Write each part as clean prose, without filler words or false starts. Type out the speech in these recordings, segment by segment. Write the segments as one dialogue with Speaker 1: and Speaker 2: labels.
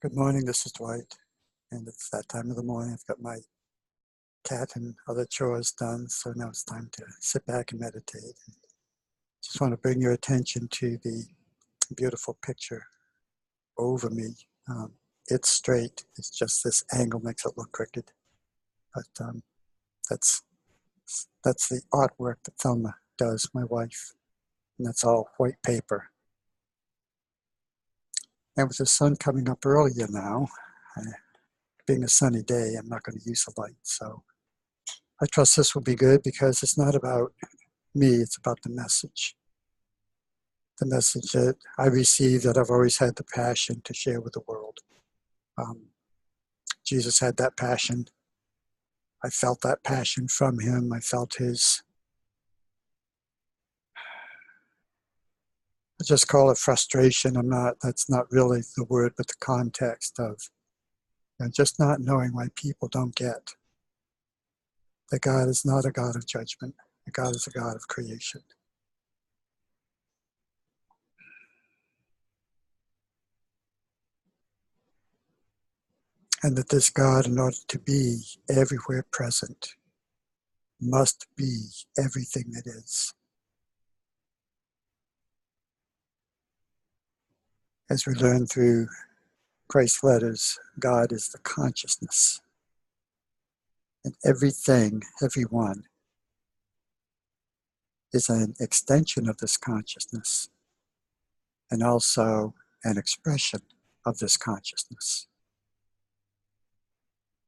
Speaker 1: Good morning, this is Dwight, and it's that time of the morning. I've got my cat and other chores done, so now it's time to sit back and meditate. Just want to bring your attention to the beautiful picture over me. It's straight, it's just this angle makes it look crooked, but that's the artwork that Thelma does, my wife, and that's all white paper. And with the sun coming up earlier now, being a sunny day, I'm not going to use the light. So I trust this will be good because it's not about me, it's about the message. The message that I received that I've always had the passion to share with the world. Jesus had that passion. I felt that passion from him. I felt his, I just call it frustration. That's not really the word, but the context of just not knowing why people don't get that God is not a God of judgment. God is a God of creation. And that this God, in order to be everywhere present, must be everything that is. As we learn through Christ's letters, God is the consciousness. And everything, everyone, is an extension of this consciousness and also an expression of this consciousness.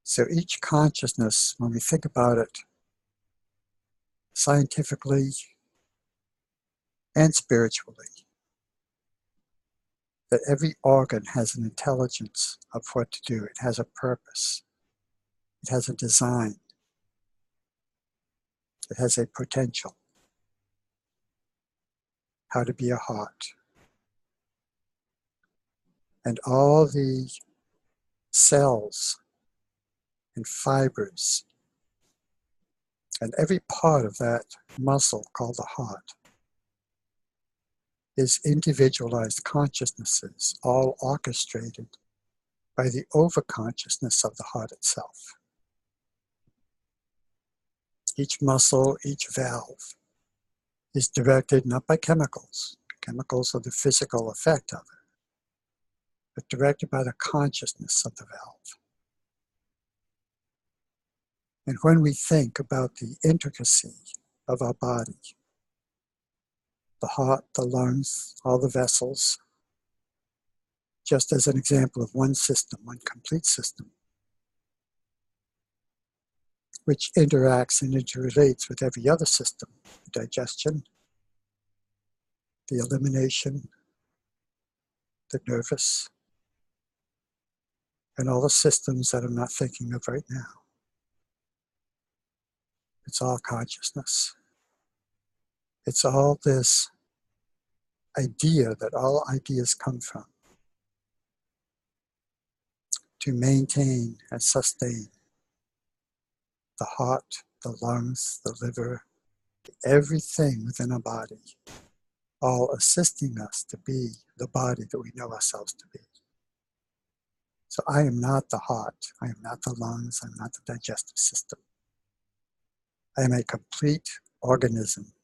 Speaker 1: So each consciousness, when we think about it scientifically and spiritually, that every organ has an intelligence of what to do. It has a purpose. It has a design. It has a potential. How to be a heart. And all the cells and fibers and every part of that muscle called the heart is individualized consciousnesses, all orchestrated by the overconsciousness of the heart itself. Each muscle, each valve is directed not by chemicals. Chemicals are the physical effect of it, but directed by the consciousness of the valve. And when we think about the intricacy of our body, the heart, the lungs, all the vessels, just as an example of one system, one complete system, which interacts and interrelates with every other system, the digestion, the elimination, the nervous, and all the systems that I'm not thinking of right now. It's all consciousness. It's all this idea that all ideas come from to maintain and sustain the heart, the lungs, the liver, everything within our body, all assisting us to be the body that we know ourselves to be. So I am not the heart, I am not the lungs, I'm not the digestive system. I am a complete organism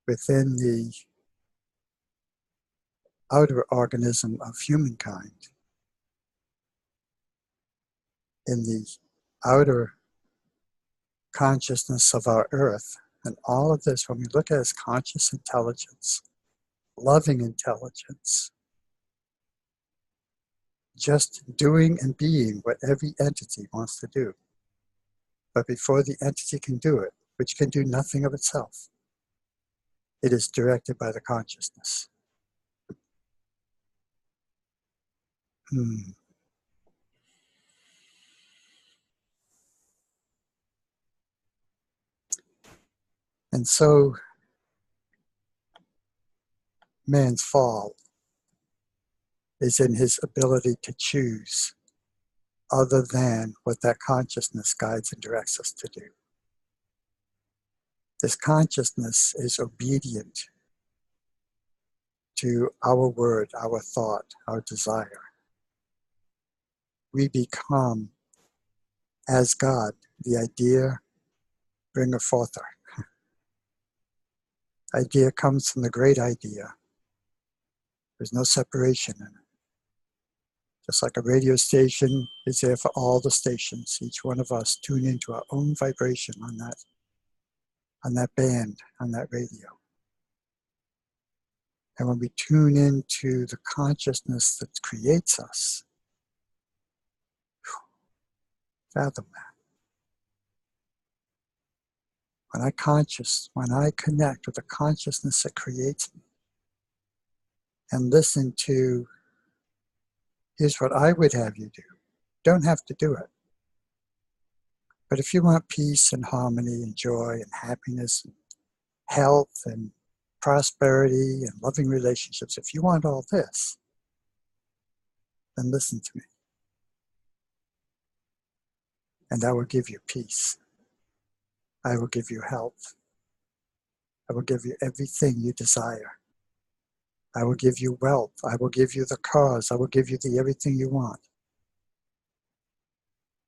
Speaker 1: within the outer organism of humankind, in the outer consciousness of our earth. And all of this, when we look at it as conscious intelligence, loving intelligence, just doing and being what every entity wants to do. But before the entity can do it, which can do nothing of itself, it is directed by the consciousness. And so, man's fall is in his ability to choose other than what that consciousness guides and directs us to do. This consciousness is obedient to our word, our thought, our desire, we become, as God, the idea bringer forther. Idea comes from the great idea. There's no separation in it. Just like a radio station is there for all the stations, each one of us tune into our own vibration on that band, on that radio. And when we tune into the consciousness that creates us, fathom that. When I connect with the consciousness that creates me and listen to, here's what I would have you do. Don't have to do it. But if you want peace and harmony and joy and happiness and health and prosperity and loving relationships, if you want all this, then listen to me. And I will give you peace. I will give you health. I will give you everything you desire. I will give you wealth. I will give you the cars. I will give you the everything you want.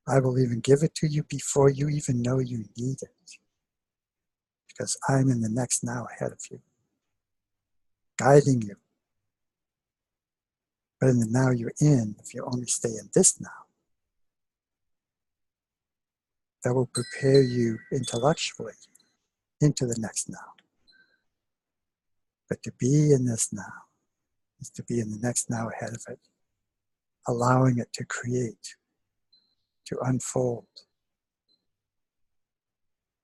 Speaker 1: I will even give it to you before you even know you need it. Because I'm in the next now ahead of you, guiding you. But in the now you're in, if you only stay in this now, that will prepare you intellectually into the next now. But to be in this now is to be in the next now ahead of it, allowing it to create, to unfold,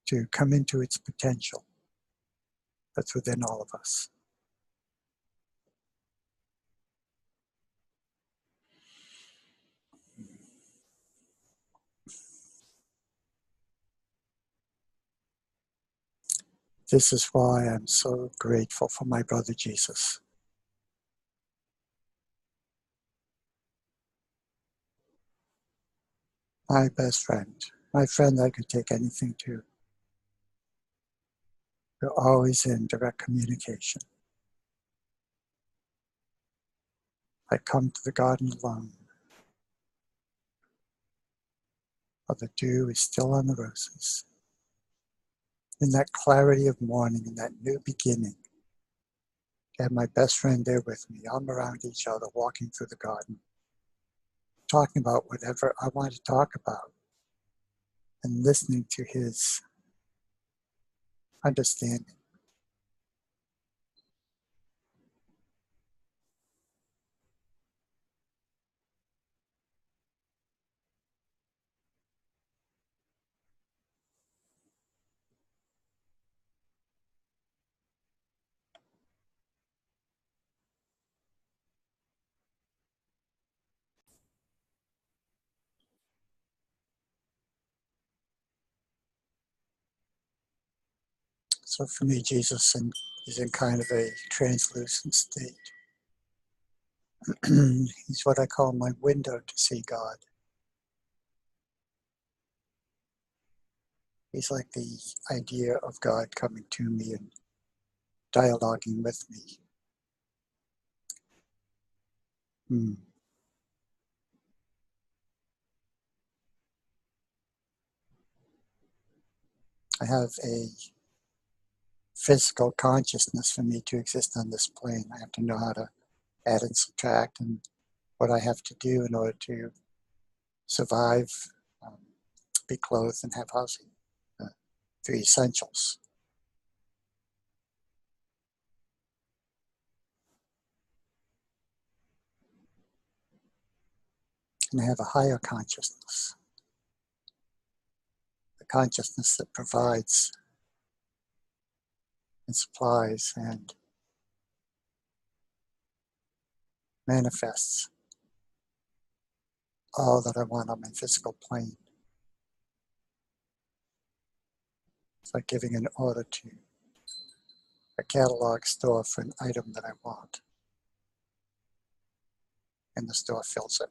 Speaker 1: to come into its potential that's within all of us. This is why I'm so grateful for my brother Jesus. My best friend, my friend I could take anything to. We're always in direct communication. I come to the garden alone, but the dew is still on the roses. In that clarity of morning, in that new beginning, I have my best friend there with me, arm around each other, walking through the garden, talking about whatever I want to talk about, and listening to his understanding. So for me, Jesus is in kind of a translucent state. He's what I call my window to see God. He's like the idea of God coming to me and dialoguing with me. I have a physical consciousness for me to exist on this plane. I have to know how to add and subtract and what I have to do in order to survive, be clothed, and have housing. Three essentials. And I have a higher consciousness, the consciousness that provides and supplies and manifests all that I want on my physical plane. It's like giving an order to a catalog store for an item that I want, and the store fills it.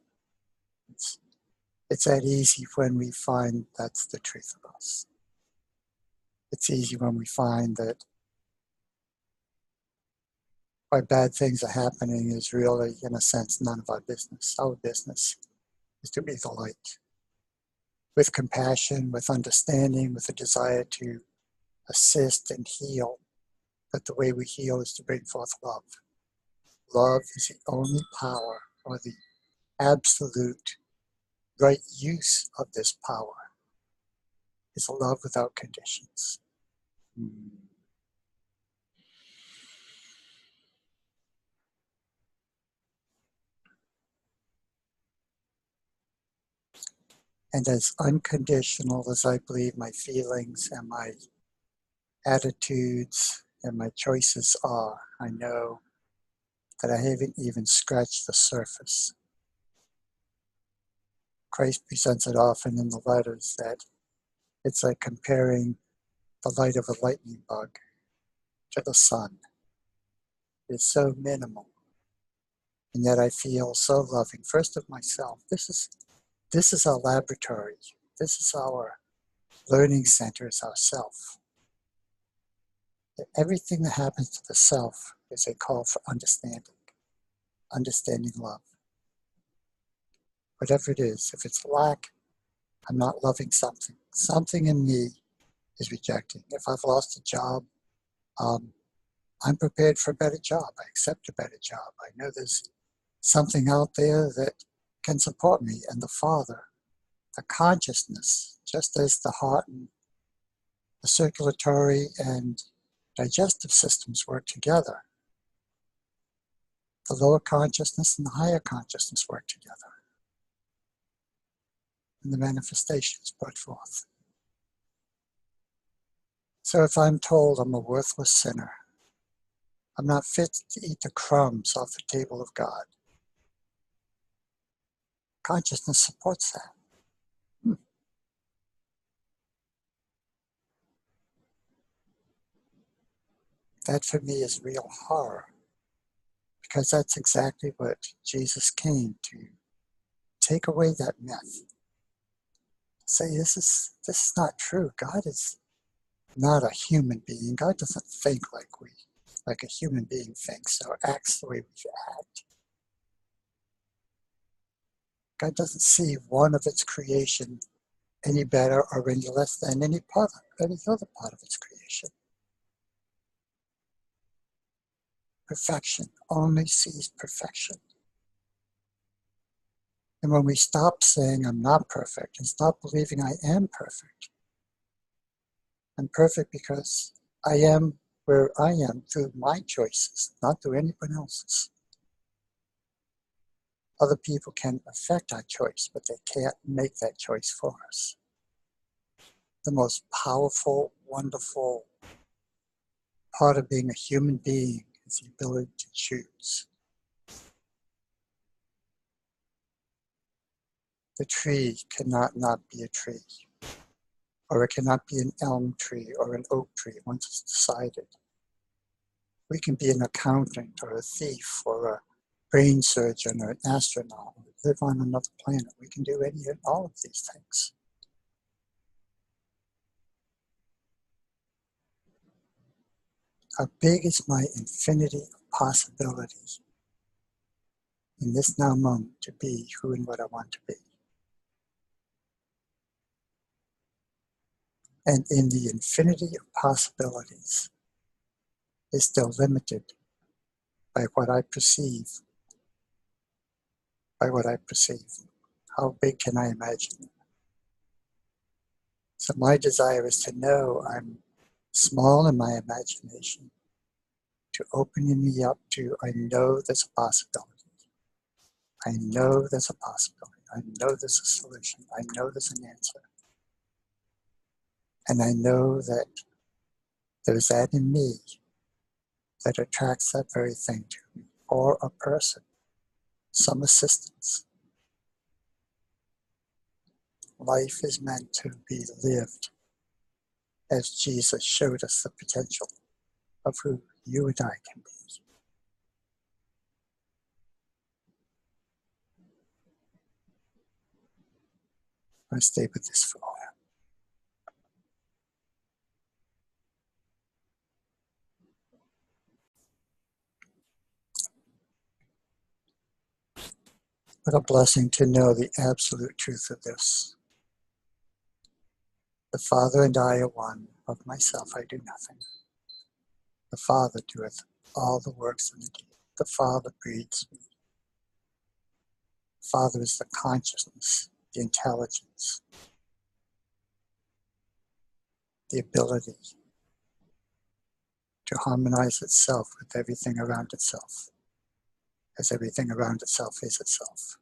Speaker 1: It's that easy when we find that's the truth of us. It's easy when we find that why bad things are happening is really, in a sense, none of our business. Our business is to be the light, with compassion, with understanding, with a desire to assist and heal. But the way we heal is to bring forth love. Love is the only power, or the absolute right use of this power, is a love without conditions. And as unconditional as I believe my feelings and my attitudes and my choices are, I know that I haven't even scratched the surface. Christ presents it often in the letters that it's like comparing the light of a lightning bug to the sun. It's so minimal, and yet I feel so loving, first of myself. This is our laboratory. This is our learning center, is our self. Everything that happens to the self is a call for understanding love. Whatever it is, if it's lack, I'm not loving something. Something in me is rejecting. If I've lost a job, I'm prepared for a better job. I accept a better job. I know there's something out there that can support me. And the Father, the consciousness, just as the heart and the circulatory and digestive systems work together, the lower consciousness and the higher consciousness work together. And the manifestation is brought forth. So if I'm told I'm a worthless sinner, I'm not fit to eat the crumbs off the table of God, consciousness supports that. That for me is real horror, because that's exactly what Jesus came to take away that myth. Say this is not true. God is not a human being. God doesn't think like a human being thinks or acts the way we act. God doesn't see one of its creation any better or any less than any other part of its creation. Perfection, only sees perfection. And when we stop saying I'm not perfect and stop believing I am perfect, I'm perfect because I am where I am through my choices, not through anyone else's. Other people can affect our choice, but they can't make that choice for us. The most powerful, wonderful part of being a human being is the ability to choose. The tree cannot not be a tree, or it cannot be an elm tree or an oak tree once it's decided. We can be an accountant or a thief or a brain surgeon or an astronaut, or live on another planet. We can do any and all of these things. How big is my infinity of possibilities in this now moment to be who and what I want to be? And in the infinity of possibilities is still limited by what I perceive. How big can I imagine it? So my desire is to know I'm small in my imagination, to opening me up to, I know there's a possibility. I know there's a possibility. I know there's a solution. I know there's an answer. And I know that there's that in me that attracts that very thing to me, or a person, some assistance. Life is meant to be lived as Jesus showed us the potential of who you and I can be. I stay with this for a while. What a blessing to know the absolute truth of this. The Father and I are one. Of myself I do nothing. The Father doeth all the works in the deed. The Father breathes me. The Father is the consciousness, the intelligence, the ability to harmonize itself with everything around itself, as everything around itself is itself.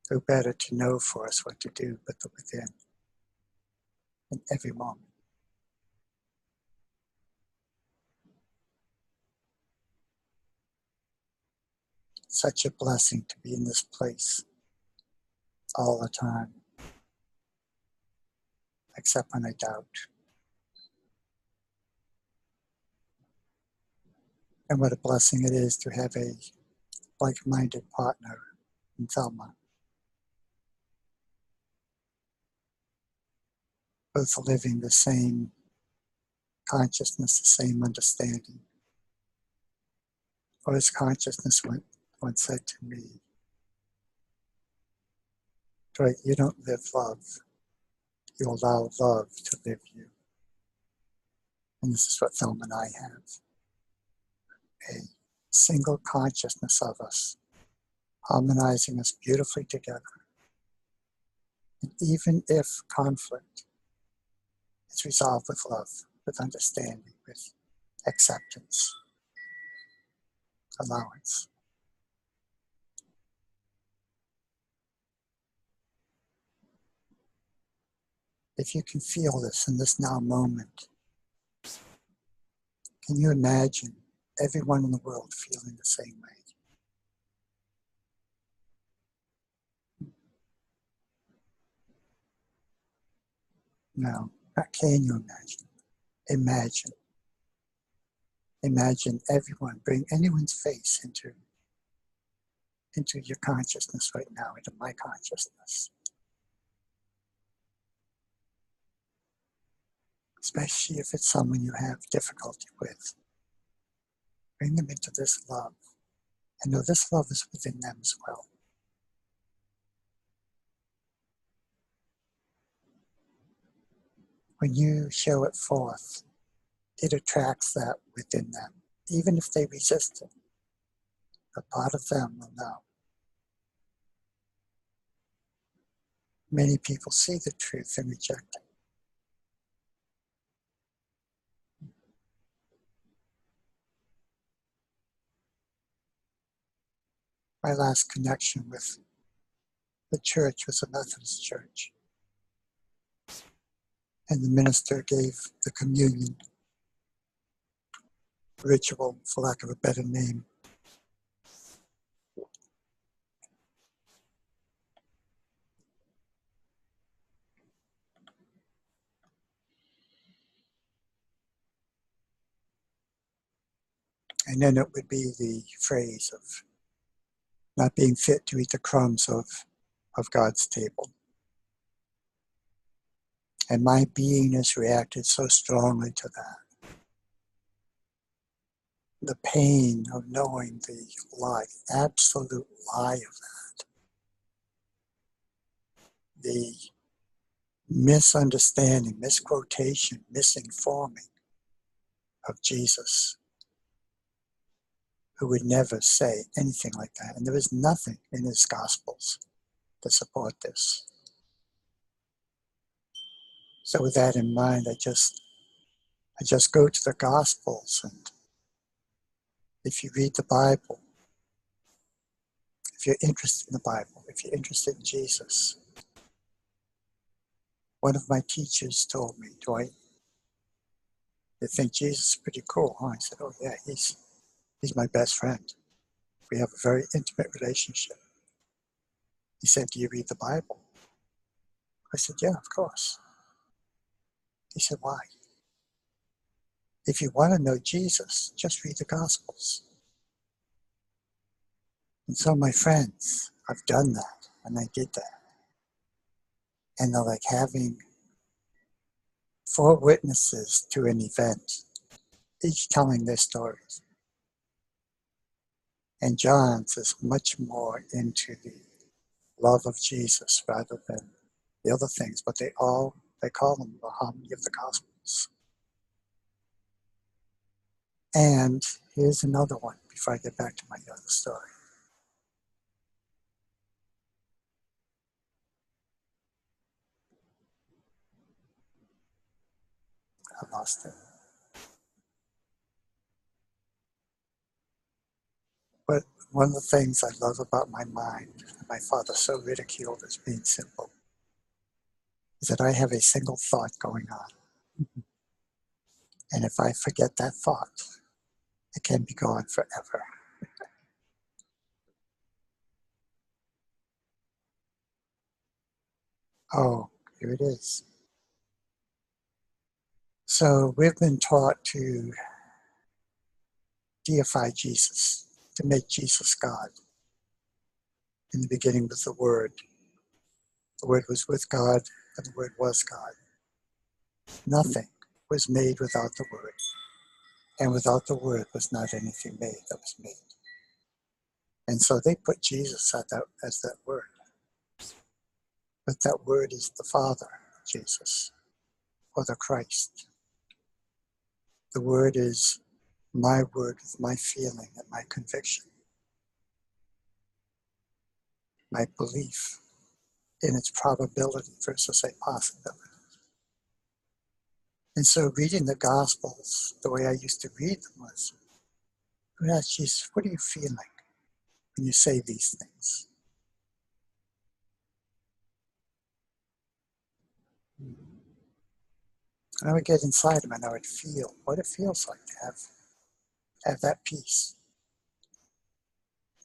Speaker 1: Who better to know for us what to do but the within in every moment? Such a blessing to be in this place all the time, except when I doubt. And what a blessing it is to have a like-minded partner in Thelma, both living the same consciousness, the same understanding. Or as consciousness once said to me, Dwight, you don't live love, you allow love to live you. And this is what Thelma and I have. A single consciousness of us, harmonizing us beautifully together. And even if conflict is resolved with love, with understanding, with acceptance, allowance. If you can feel this in this now moment, can you imagine everyone in the world feeling the same way? No, not can you imagine? Imagine. Imagine everyone, bring anyone's face into your consciousness right now, into my consciousness. Especially if it's someone you have difficulty with. Bring them into this love. And know this love is within them as well. When you show it forth, it attracts that within them. Even if they resist it, a part of them will know. Many people see the truth and reject it. My last connection with the church was a Methodist church. And the minister gave the communion ritual, for lack of a better name. And then it would be the phrase of not being fit to eat the crumbs of God's table. And my beingness reacted so strongly to that. The pain of knowing the lie, absolute lie of that. The misunderstanding, misquotation, misinforming of Jesus, who would never say anything like that. And there is nothing in his Gospels to support this. So with that in mind, I just go to the Gospels, and if you read the Bible, if you're interested in the Bible, if you're interested in Jesus, one of my teachers told me, Dwight, you think Jesus is pretty cool, huh? I said, oh yeah, he's my best friend. We have a very intimate relationship. He said, do you read the Bible? I said, yeah, of course. He said, why? If you want to know Jesus, just read the Gospels. And so my friends, I've done that, and I did that. And they're like having 4 witnesses to an event, each telling their stories. And John's is much more into the love of Jesus rather than the other things, but they call them the harmony of the Gospels. And here's another one before I get back to my other story. I lost it. But one of the things I love about my mind, and my father so ridiculed as being simple, is that I have a single thought going on. And if I forget that thought, it can be gone forever. Oh, here it is. So we've been taught to deify Jesus, to make Jesus God. In the beginning was the Word. The Word was with God, and the Word was God. Nothing was made without the Word, and without the Word was not anything made that was made. And so they put Jesus as that Word. But that Word is the Father, Jesus, or the Christ. The Word is my word with my feeling and my conviction, my belief in its probability versus a possibility. And so reading the Gospels, the way I used to read them was, I would ask Jesus, what are you feeling when you say these things? And I would get inside him and I would feel what it feels like to have that peace.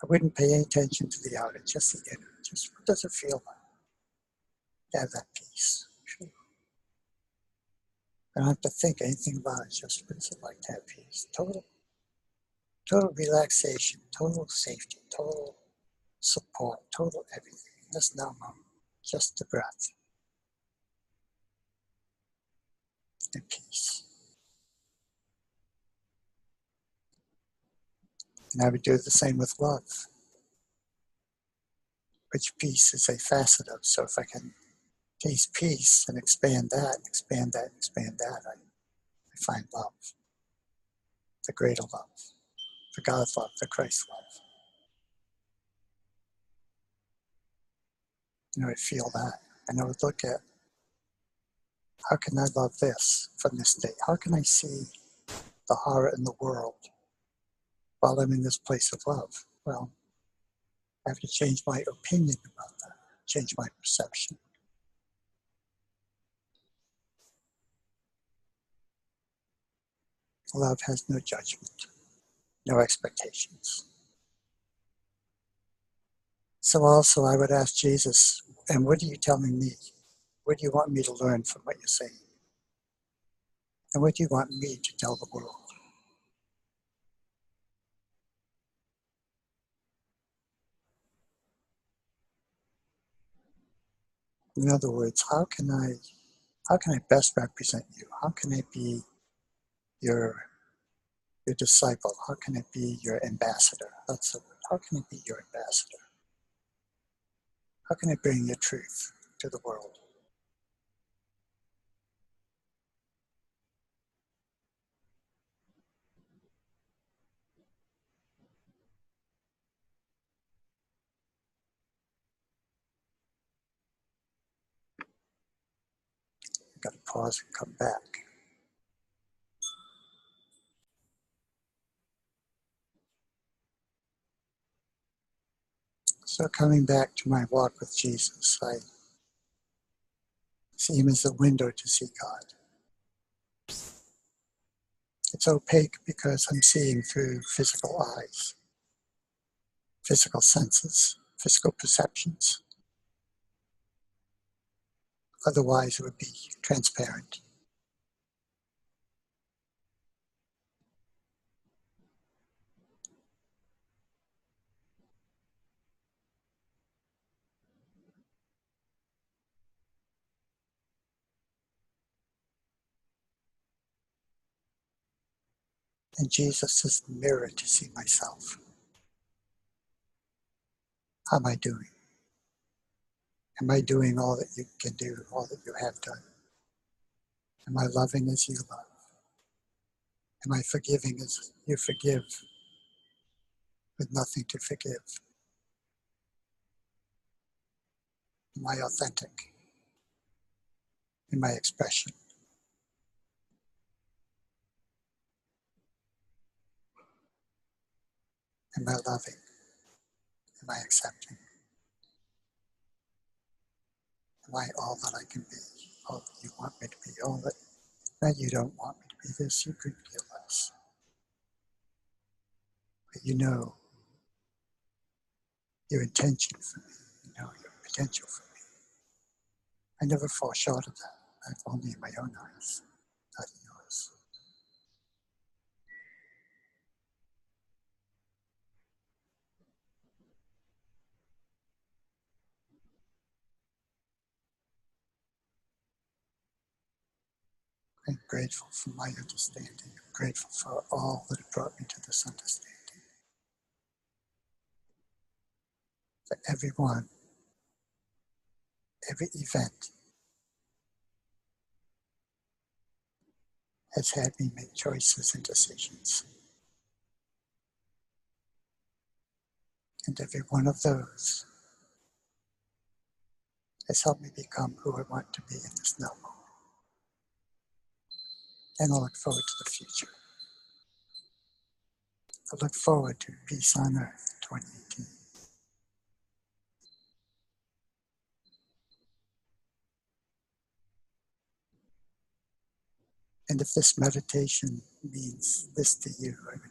Speaker 1: I wouldn't pay any attention to the outer, just the inner. Just what does it feel like to have that peace? I don't have to think anything about it, just what is it like to have peace? Total relaxation, total safety, total support, total everything. Just no moment, just the breath and peace. And I would do the same with love, which peace is a facet of. So if I can taste peace and expand that, expand that, expand that, I find love, the greater love, the God love, the Christ love. And I would feel that. And I would look at, how can I love this from this day? How can I see the horror in the world while I'm in this place of love? Well, I have to change my opinion about that, change my perception. Love has no judgment, no expectations. So also I would ask Jesus, and what are you telling me? What do you want me to learn from what you're saying? And what do you want me to tell the world? In other words, how can I best represent you? How can I be your disciple? How can I be your ambassador? That's the word. How can I be your ambassador? How can I bring your truth to the world? I've got to pause and come back. So coming back to my walk with Jesus, I see him as a window to see God. It's opaque because I'm seeing through physical eyes, physical senses, physical perceptions. Otherwise, it would be transparent. And Jesus is the mirror to see myself. How am I doing? Am I doing all that you can do, all that you have done? Am I loving as you love? Am I forgiving as you forgive with nothing to forgive? Am I authentic in my expression? Am I loving? Am I accepting? Am I all that I can be? All that you want me to be? All that you don't want me to be? This you could be less. But you know your intention for me. You know your potential for me. I never fall short of that. I've only in my own eyes, not in yours. I'm grateful for my understanding. I'm grateful for all that have brought me to this understanding. For everyone, every event has had me make choices and decisions. And every one of those has helped me become who I want to be in this now moment. And I look forward to the future. I look forward to Peace on Earth 2018. And if this meditation means this to you, I would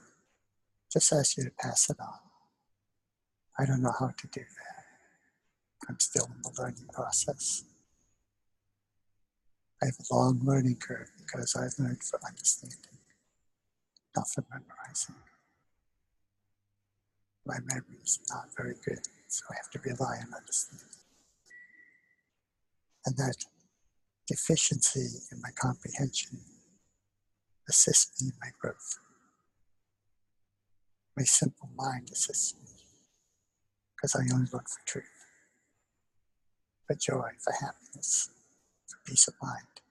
Speaker 1: just ask you to pass it on. I don't know how to do that. I'm still in the learning process. I have a long learning curve because I've learned for understanding, not for memorizing. My memory is not very good, so I have to rely on understanding. And that deficiency in my comprehension assists me in my growth. My simple mind assists me because I only look for truth, for joy, for happiness, for peace of mind.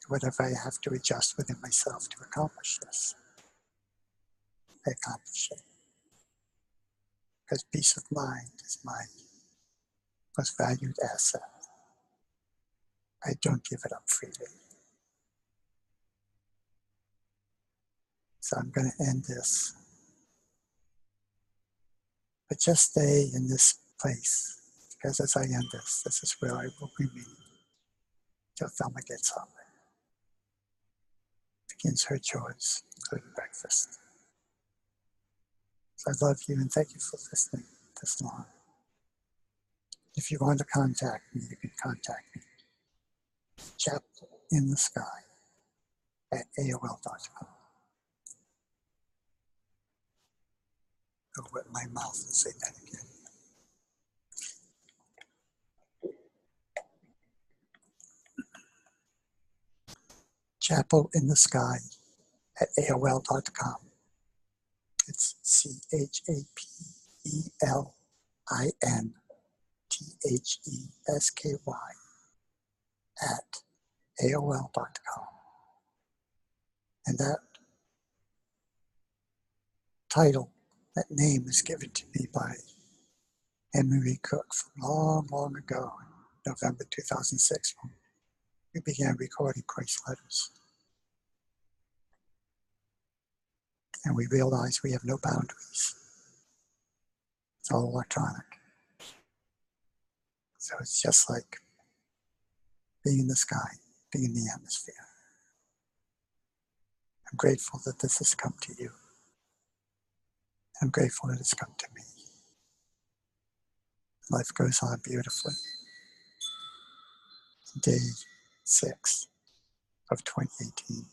Speaker 1: Whatever I have to adjust within myself to accomplish this, I accomplish it. Because peace of mind is my most valued asset. I don't give it up freely. So I'm going to end this. But just stay in this place, because as I end this, this is where I will remain till Thelma gets up. Begins her chores, including breakfast. So I love you and thank you for listening this long. If you want to contact me, you can contact me. Chapel in the Sky at AOL.com. I'll wet my mouth and say that again. Chapel in the Sky at AOL.com. It's CHAPELINTHESKY at AOL.com. And that title, that name is given to me by Henry Cook from long, long ago, in November 2006, when we began recording Christ Letters. And we realized we have no boundaries. It's all electronic. So it's just like being in the sky, being in the atmosphere. I'm grateful that this has come to you. I'm grateful that it's come to me. Life goes on beautifully. Day 6 of 2018.